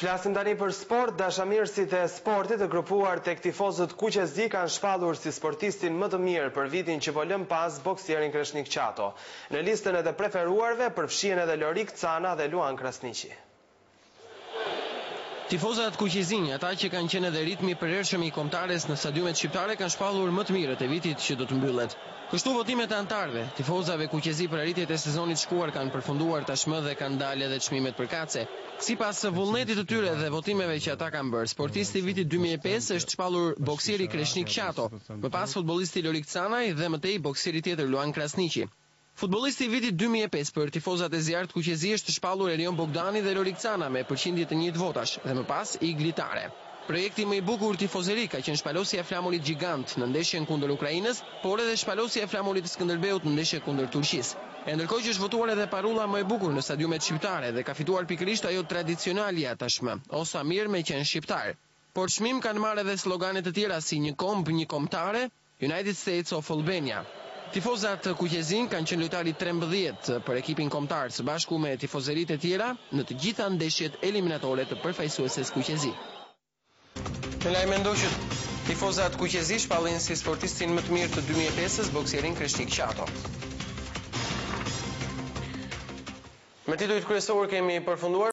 Flasim tani për sport. Dashamirësit e sportit të grupuar tek tifozët Kuqezi kanë shpallur si sportistin më të mirë për vitin që po lëm pas boksierin Kreshnik Qato. Në listën e të preferuarve përfshihen edhe Lorik Cana dhe Luan Krasniqi. Tifozat kuqezinj, ata që kanë qenë edhe ritmi i përhershëm i kombëtares në stadiumet shqiptare, kanë shpallur më të mirët e vitit që do të mbyllet. Kështu votimet e antarëve, tifozave kuqezi për arritjet e sezonit shkuar kanë përfunduar tashmë dhe kanë dalë edhe çmimet për kace. Sipas vullnetit të tyre dhe votimeve që ata kanë bërë, sportisti i vitit 2005 është shpallur boksieri Kreshnik Qato, më pas futbollisti Lorik Canaj dhe më tej boksieri tjetër Luan Krasniqi. Futbollisti i vitit 2005 për tifozat e Zjarrt Kuqezi është shpallur Erion Bogdani dhe Lorik Cana me përqindje të 1 votash dhe më pas i Glitare. Projekti më i bukur tifozeri ka qenë shpalosja e flamurit gjigant në ndeshjen kundër Ukrainës, por edhe shpalosja e flamurit të Skënderbeut në ndeshje kundër Turqisë. E ndërkohë që është votuar edhe parulla më e bukur në stadiumet shqiptare dhe ka fituar pikërisht ajo tradicionalja tashmë, Osa mirë me qenë shqiptar. Por çmim kanë marrë edhe slogane të tjera si një komb, një kombëtare, United States of Albania. Tifozat kuqezin kanë qenë lojtarit 13 për ekipin kombëtar së bashku me tifozeritë e tjera në të gjitha ndeshjet eliminatore të përfaqësueses kuqezi. Në lajm ndoshët, tifozat kuqezi shpallin si sportistin më të mirë të 2005-s boksierin Kreshnik Qato. Me titujt kryesor kemi përfunduar.